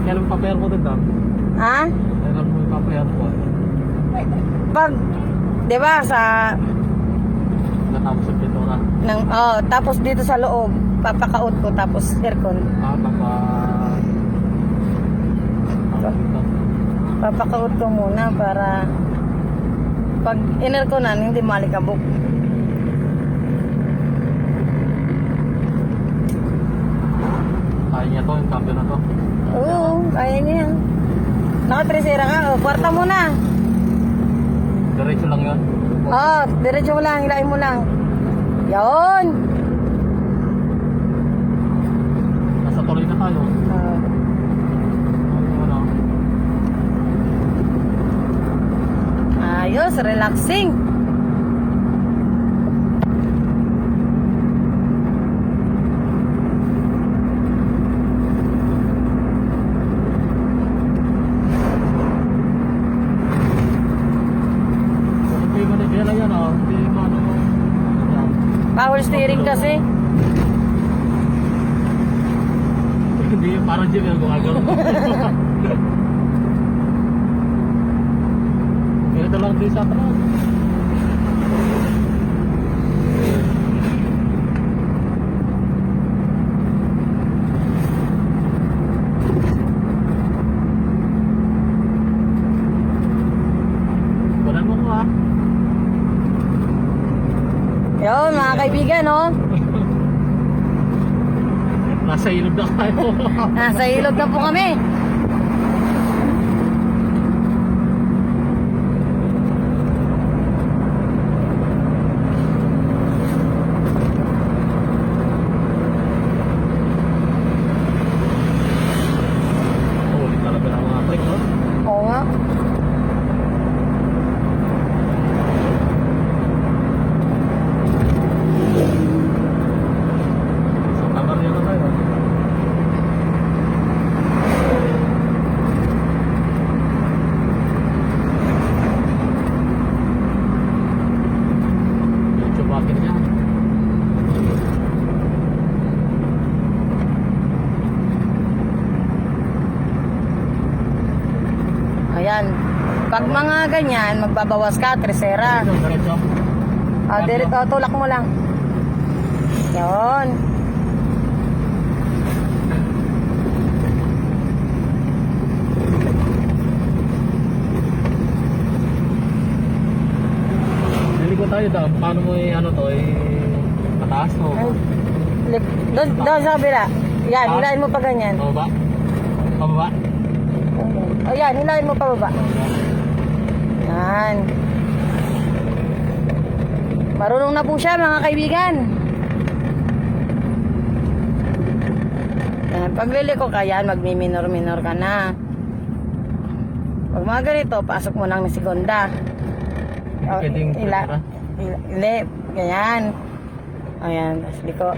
Kailan mo papayer ko din daw? Ha? Kailan mo papayer ko? Pag, di ba, sa, Natapos yung pintura. tapos dito sa loob, papakaot ko, tapos aircon. Papakaot ko muna para pag in-airconan, hindi malikabok. Kaya niya to, yung cambio na to. Oo, kaya niya yan. Naka-tresera ka, kwarta muna. Diretso lang yun. Diretso mo lang, hilain mo lang. Yun. Nasa tuloy na tayo. Ano? Ayos, relaxing. Hindi mo na gela yan ah. Hindi mo ano. Power steering kasi. Hindi, parang jeep yung gumagano. Ganito lang din sa atin. Kunan mo ko ah. Yun, mga kaibigan, oh. Nasa ilog na tayo. Nasa ilog na po kami. Huli talaga ng mga trek, no? Oo nga. Sa kamar niya na tayo. Medyo bakit niya. Ayan. Pag mga ganyan, magbabawas ka, tresera. Diretso. Direct, tulak mo lang. Yun. Niligo tayo daw. Paano mo ano to? Mataas o? Doon sa kabila. Yan, hilahin mo pa ganyan. Pababa? Pababa? O yan, hilahin mo pa baba. Yan. Marunong na po siya, mga kaibigan. Yan, pagliliko ka yan, magmi-minor-minor ka na. Pag mga ganito, pasok mo lang ng segunda. Pwedeng tresera? Hindi, ganyan. Ayan, tapos liko.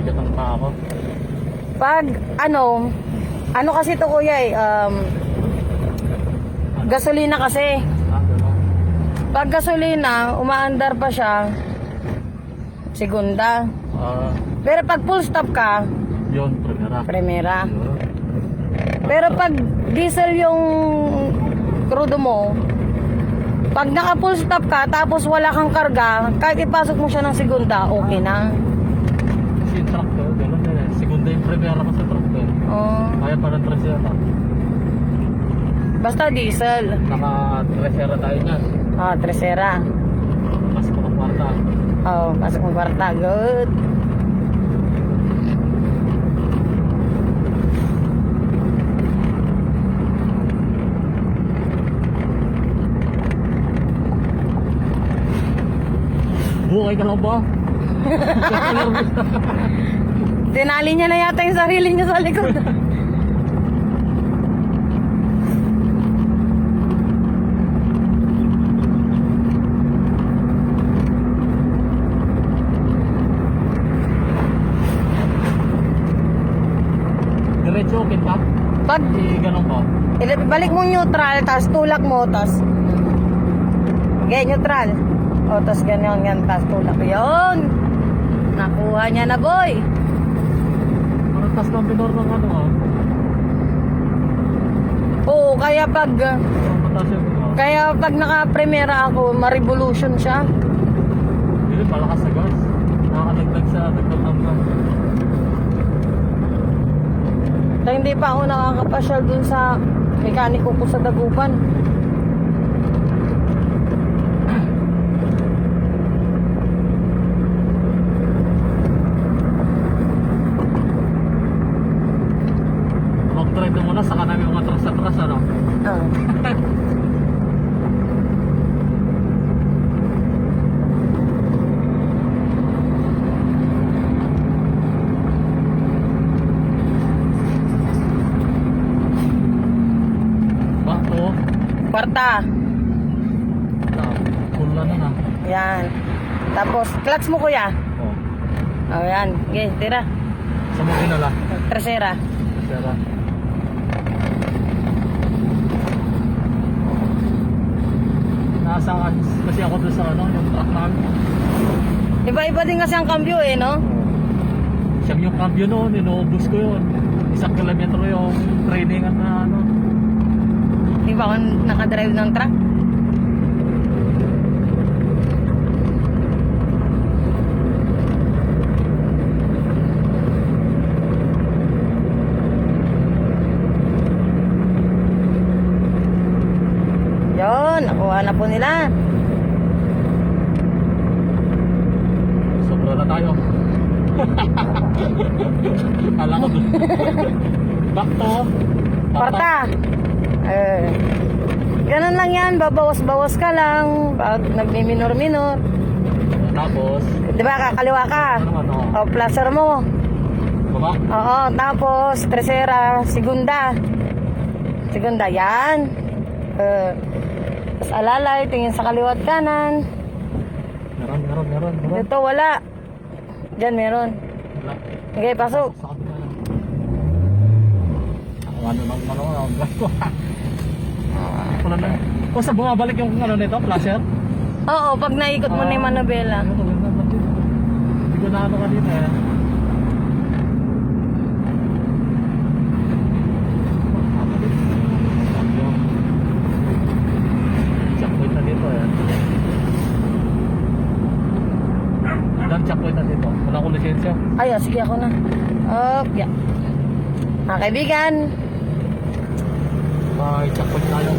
Bigat ang pa ako. Pag, ano kasi to kuya gasolina kasi. Gano'n. Pag gasolina, umaandar pa siya, segunda. Pero pag full stop ka, Yun, primera. primera. Yun. Pero pag diesel yung crudo mo, pag naka full stop ka, tapos wala kang karga, kahit ipasok mo siya ng segunda, okay na. Kasi yung truck ko, gano'n na. Segunda yung primera ko sa truck ko. Kaya parang tresera. Basta diesel. Naka-tresera tayo niyan. Tresera. Mas ko ng kwarta. Pasok mo kwarta. Good. Bukay ka lang ba? Tinali niya na yata yung sarili niya sa likod. Diretso, kita. Pag Ganun ko. balik mo neutral, tas tulak mo, tas neutral. Tas ganyan, tas tulak. Yun. Nakuha niya na, boy. Parang tas ng pinor ng ano ah. Kaya pag Mataas yung naka-primera ako, ma-revolution siya. Hindi, malakas sa gas. Nakakadagdag sa dagdag ng gas. Kaya hindi pa ako nakakapasyal dun sa mekaniko ko sa Dagupan. Mag-drive na muna, saka namin mga atras atras, ano? Ah. Bato. Kwarta. Pula na na. Yan. Tapos, clutch mo kuya. Oh. Oh, yan. Okay, tira. Sa mga kinala. Tercera. Sera. Nasa kasi ako doon sa ano, yung truck namin. Iba-iba din kasi ang cambio eh, no? Siyang yung cambio noon, inuubos ko yun. 1 kilometro yung training at na ano. Di ba ako nakadrive ng truck? Yun, nakuha na po nila. Sobra na tayo. Kala ko doon. Back to. Kwarta. Ganun lang yan, babawas-bawas ka lang. Pag nagmi-minor-minor. Tapos, Di ba, kakaliwa ka? ano naman, oh. O, placer mo. Baba. Oo, tapos, tercera, segunda. Segunda, yan. Tapos alalay, tingin sa kaliwat kanan. Meron. Dito, wala. Diyan, meron. Wala. Okay, pasok. Sa kabila lang. Ang ano ng ano, ang gasto. Wala na. O sa bumabalik yung ano nito, flasher? Oo, pag naikot mo na yung manobela. Ano to, ganda ba din? Hindi ko na ano kanina eh. Checkpoint na dito eh. Dan checkpoint na dito. Wala akong lisensya. Ay, sige ako na. Yeah. Mga kaibigan, May checkpoint tayo.